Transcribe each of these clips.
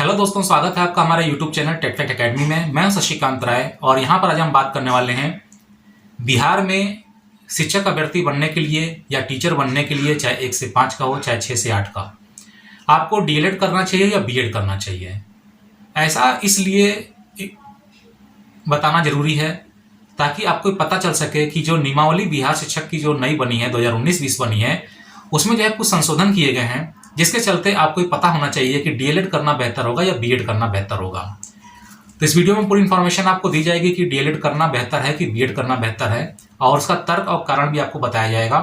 Hello दोस्तों, स्वागत है आपका हमारे YouTube channel tech fact academy में। मैं हूं शशिकांत राय और यहां पर आज हम बात करने वाले हैं बिहार में शिक्षक अभ्यर्थी बनने के लिए या टीचर बनने के लिए, चाहे 1 से 5 का हो चाहे 6 से 8 का, आपको डीएलएड करना चाहिए या बीएड करना चाहिए। ऐसा इसलिए बताना जरूरी है ताकि आपको पता चल सके कि जो नियमावली बिहार शिक्षक की जो नई बनी है 2019-20 बनी है, उसमें जो है कुछ संशोधन किए गए हैं, जिसके चलते आपको पता होना चाहिए कि डीएलएड करना बेहतर होगा या बीएड करना बेहतर होगा। तो इस वीडियो में पूरी इन्फॉर्मेशन आपको दी जाएगी कि डीएलएड करना बेहतर है कि बीएड करना बेहतर है, और उसका तर्क और कारण भी आपको बताया जाएगा।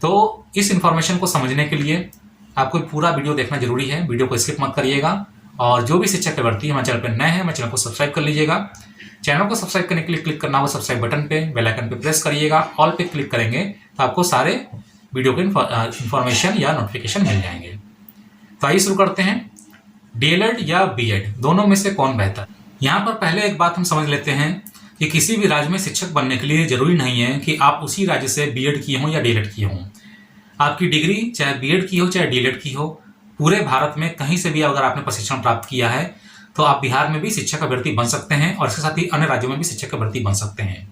तो इस इन्फॉर्मेशन को समझने के लिए आपको पूरा वीडियो देखना जरूरी है। वीडियो को स्किप मत करिएगा, और जो भी शिक्षक अभ्यर्थी हमारे चैनल पर नए हैं, हमारे चैनल को सब्सक्राइब कर लीजिएगा। चैनल को सब्सक्राइब करने के लिए क्लिक करना होगा सब्सक्राइब बटन पे, बेल आइकन पे प्रेस करिएगा, ऑल पे क्लिक करेंगे तो आपको सारे वीडियो के इन्फॉर्मेशन या नोटिफिकेशन मिल जाएंगे। तो आइए शुरू करते हैं। डीएलएड या बीएड, दोनों में से कौन बेहतर? यहाँ पर पहले एक बात हम समझ लेते हैं कि किसी भी राज्य में शिक्षक बनने के लिए जरूरी नहीं है कि आप उसी राज्य से बीएड किए हों या डीएलएड किए हों। आपकी डिग्री चाहे बीएड की हो चाहे डीएलएड की हो, पूरे भारत में कहीं से भी अगर आपने प्रशिक्षण प्राप्त किया है तो आप बिहार में भी शिक्षक अभ्यर्थी बन सकते हैं, और इसके साथ ही अन्य राज्यों में भी शिक्षक अभ्यर्थी बन सकते हैं।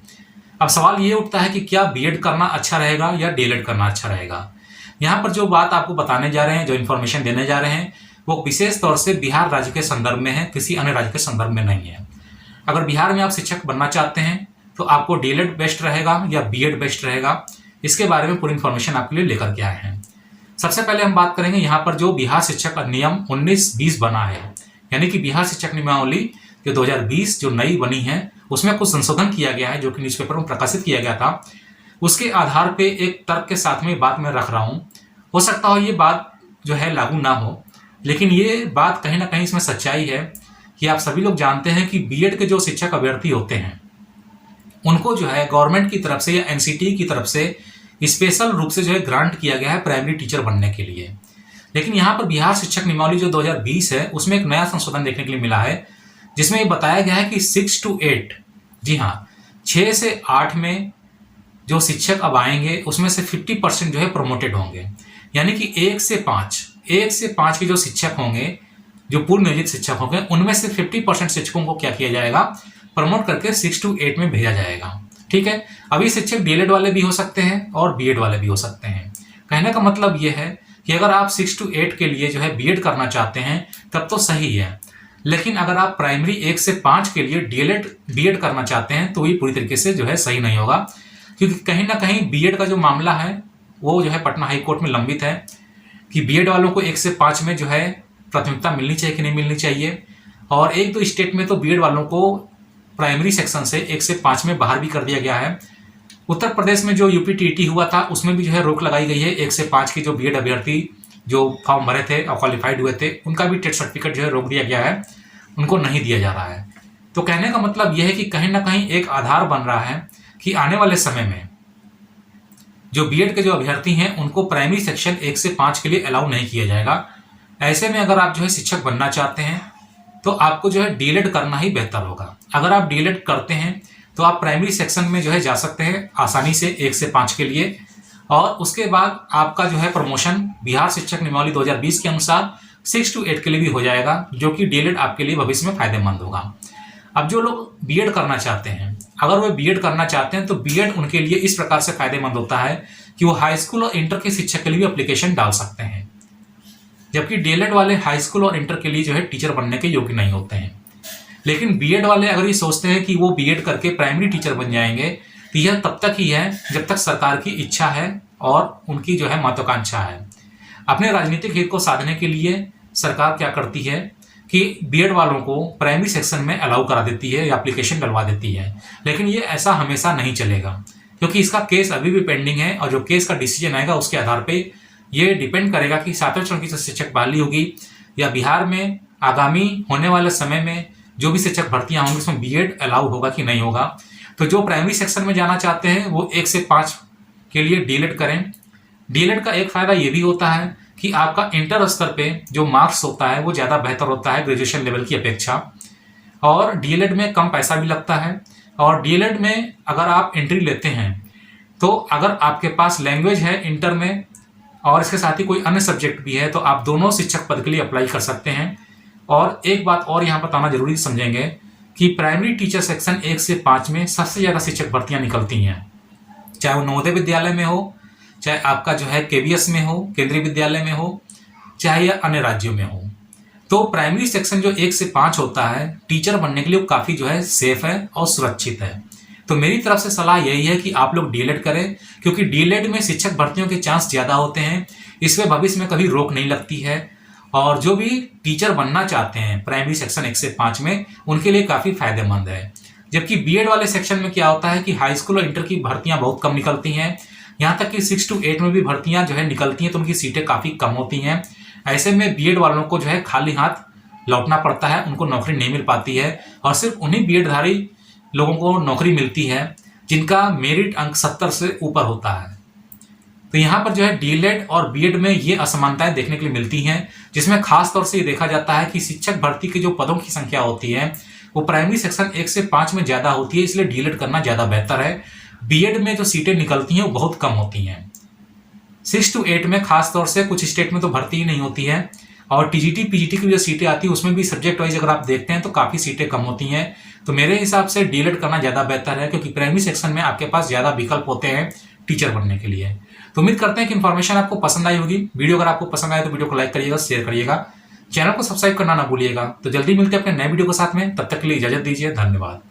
अब सवाल ये उठता है कि क्या बीएड करना अच्छा रहेगा या डीएलएड करना अच्छा रहेगा। यहाँ पर जो बात आपको बताने जा रहे हैं, जो इन्फॉर्मेशन देने जा रहे हैं, वो विशेष तौर से बिहार राज्य के संदर्भ में है, किसी अन्य राज्य के संदर्भ में नहीं है। अगर बिहार में आप शिक्षक बनना चाहते हैं तो आपको डीएलएड बेस्ट रहेगा या बीएड बेस्ट रहेगा, इसके बारे में पूरी इन्फॉर्मेशन आपके लिए लेकर के आए हैं। सबसे पहले हम बात करेंगे यहाँ पर जो बिहार शिक्षक अधिनियम 19-20 बना है, यानी कि बिहार शिक्षक नियमावली जो 2020 जो नई बनी है, उसमें कुछ संशोधन किया गया है, जो कि न्यूज़पेपर में प्रकाशित किया गया था। उसके आधार पे एक तर्क के साथ में बात मैं रख रहा हूँ। हो सकता हो ये बात जो है लागू ना हो, लेकिन ये बात कहीं ना कहीं इसमें सच्चाई है कि आप सभी लोग जानते हैं कि बीएड के जो शिक्षक अभ्यर्थी होते हैं, उनको जो है गवर्नमेंट की तरफ से या एनसीटी की तरफ से स्पेशल रूप से जो है ग्रांट किया गया है प्राइमरी टीचर बनने के लिए। लेकिन यहाँ पर बिहार शिक्षक नियमावली जो 2020 है, उसमें एक नया संशोधन देखने के लिए मिला है, जिसमें ये बताया गया है कि 6 to 8, जी हाँ, 6 से 8 में जो शिक्षक अब आएंगे उसमें से 50% जो है प्रमोटेड होंगे। यानी कि 1 से 5 के जो शिक्षक होंगे, जो पूर्व नियोजित शिक्षक होंगे, उनमें से 50% शिक्षकों को क्या किया जाएगा, प्रमोट करके 6 to 8 में भेजा जाएगा। ठीक है। अभी शिक्षक डीएलएड वाले भी हो सकते हैं और बीएड वाले भी हो सकते हैं। कहने का मतलब यह है कि अगर आप 6 to 8 के लिए जो है बीएड करना चाहते हैं तब तो सही है, लेकिन अगर आप प्राइमरी 1 से 5 के लिए डीएलएड बीएड करना चाहते हैं तो ये पूरी तरीके से जो है सही नहीं होगा, क्योंकि कहीं ना कहीं बीएड का जो मामला है वो जो है पटना हाई कोर्ट में लंबित है कि बीएड वालों को 1 से 5 में जो है प्राथमिकता मिलनी चाहिए कि नहीं मिलनी चाहिए। और 1-2 स्टेट में तो बीएड वालों को प्राइमरी सेक्शन से 1 से 5 में बाहर भी कर दिया गया है। उत्तर प्रदेश में जो यूपी टीटी हुआ था, उसमें भी जो है रोक लगाई गई है। 1 से 5 के जो बीएड अभ्यर्थी जो फॉर्म भरे थे और क्वालिफाइड हुए थे, उनका भी टेट सर्टिफिकेट जो है रोक दिया गया है, उनको नहीं दिया जा रहा है। तो कहने का मतलब यह है कि कहीं ना कहीं एक आधार बन रहा है कि आने वाले समय में जो बीएड के जो अभ्यर्थी हैं उनको प्राइमरी सेक्शन 1 से 5 के लिए अलाउ नहीं किया जाएगा। ऐसे में अगर आप जो है शिक्षक बनना चाहते हैं तो आपको जो है डीएलएड करना ही बेहतर होगा। अगर आप डीएलएड करते हैं तो आप प्राइमरी सेक्शन में जो है जा सकते हैं आसानी से 1 से 5 के लिए, और उसके बाद आपका जो है प्रमोशन बिहार शिक्षक नियमावली 2020 के अनुसार 6 to 8 के लिए भी हो जाएगा, जो कि डीएलएड आपके लिए भविष्य में फायदेमंद होगा। अब जो लोग बीएड करना चाहते हैं, अगर वो बीएड करना चाहते हैं तो बीएड उनके लिए इस प्रकार से फायदेमंद होता है कि वो हाई स्कूल और इंटर के शिक्षक के लिए भी एप्लीकेशन डाल सकते हैं, जबकि डीएलएड वाले हाई स्कूल और इंटर के लिए जो है टीचर बनने के योग्य नहीं होते हैं। लेकिन बीएड वाले अगर ये सोचते हैं कि वो बीएड करके प्राइमरी टीचर बन जाएंगे, तो यह तब तक ही है जब तक सरकार की इच्छा है और उनकी जो है महत्वाकांक्षा है। अपने राजनीतिक हित को साधने के लिए सरकार क्या करती है कि बीएड वालों को प्राइमरी सेक्शन में अलाउ करा देती है या एप्लीकेशन डलवा देती है, लेकिन ये ऐसा हमेशा नहीं चलेगा, क्योंकि इसका केस अभी भी पेंडिंग है, और जो केस का डिसीजन आएगा उसके आधार पर ये डिपेंड करेगा कि 7वें चरण की शिक्षक बहाली होगी या बिहार में आगामी होने वाले समय में जो भी शिक्षक भर्तियां होंगी उसमें बीएड अलाउ होगा कि नहीं होगा। तो जो प्राइमरी सेक्शन में जाना चाहते हैं वो 1 से 5 के लिए डीएलएड करें। डीएलएड का एक फायदा ये भी होता है कि आपका इंटर स्तर पे जो मार्क्स होता है वो ज़्यादा बेहतर होता है ग्रेजुएशन लेवल की अपेक्षा, और डीएलएड में कम पैसा भी लगता है। और डीएलएड में अगर आप एंट्री लेते हैं तो अगर आपके पास लैंग्वेज है इंटर में और इसके साथ ही कोई अन्य सब्जेक्ट भी है तो आप दोनों शिक्षक पद के लिए अप्लाई कर सकते हैं। और एक बात और यहाँ बताना जरूरी समझेंगे कि प्राइमरी टीचर सेक्शन 1 से 5 में सबसे ज़्यादा शिक्षक भर्तियाँ निकलती हैं, चाहे वो नवोदय विद्यालय में हो, चाहे आपका जो है केवीएस में हो, केंद्रीय विद्यालय में हो, चाहे या अन्य राज्यों में हो। तो प्राइमरी सेक्शन जो 1 से 5 होता है टीचर बनने के लिए वो काफ़ी जो है सेफ है और सुरक्षित है। तो मेरी तरफ से सलाह यही है कि आप लोग डीएलएड करें, क्योंकि डीएलएड में शिक्षक भर्तियों के चांस ज़्यादा होते हैं, इसमें भविष्य में कभी रोक नहीं लगती है। और जो भी टीचर बनना चाहते हैं प्राइमरी सेक्शन 1 से 5 में, उनके लिए काफ़ी फायदेमंद है। जबकि बीएड वाले सेक्शन में क्या होता है कि हाई स्कूल और इंटर की भर्तियां बहुत कम निकलती हैं, यहाँ तक कि 6 to 8 में भी भर्तियां जो है निकलती हैं तो उनकी सीटें काफ़ी कम होती हैं। ऐसे में बीएड वालों को जो है खाली हाथ लौटना पड़ता है, उनको नौकरी नहीं मिल पाती है और सिर्फ उन्हीं बीएडधारी लोगों को नौकरी मिलती है जिनका मेरिट अंक 70 से ऊपर होता है। तो यहाँ पर जो है डीएलएड और बीएड में ये असमानताएं देखने के लिए मिलती हैं, जिसमें खास तौर से ये देखा जाता है कि शिक्षक भर्ती के जो पदों की संख्या होती है वो प्राइमरी सेक्शन 1 से 5 में ज़्यादा होती है, इसलिए डीएलएड करना ज़्यादा बेहतर है। बीएड में जो सीटें निकलती हैं वो बहुत कम होती हैं। 6 to 8 में खास तौर से कुछ स्टेट में तो भर्ती ही नहीं होती है, और टीजीटी पीजीटी की जो सीटें आती है उसमें भी सब्जेक्ट वाइज अगर आप देखते हैं तो काफ़ी सीटें कम होती हैं। तो मेरे हिसाब से डीएलएड करना ज़्यादा बेहतर है, क्योंकि प्राइमरी सेक्शन में आपके पास ज़्यादा विकल्प होते हैं टीचर बनने के लिए। तो उम्मीद करते हैं कि इन्फॉर्मेशन आपको पसंद आई होगी। वीडियो अगर आपको पसंद आए तो वीडियो को लाइक करिएगा, शेयर करिएगा, चैनल को सब्सक्राइब करना ना भूलिएगा। तो जल्दी मिलते हैं अपने नए वीडियो के साथ में, तब तक के लिए इजाजत दीजिए, धन्यवाद।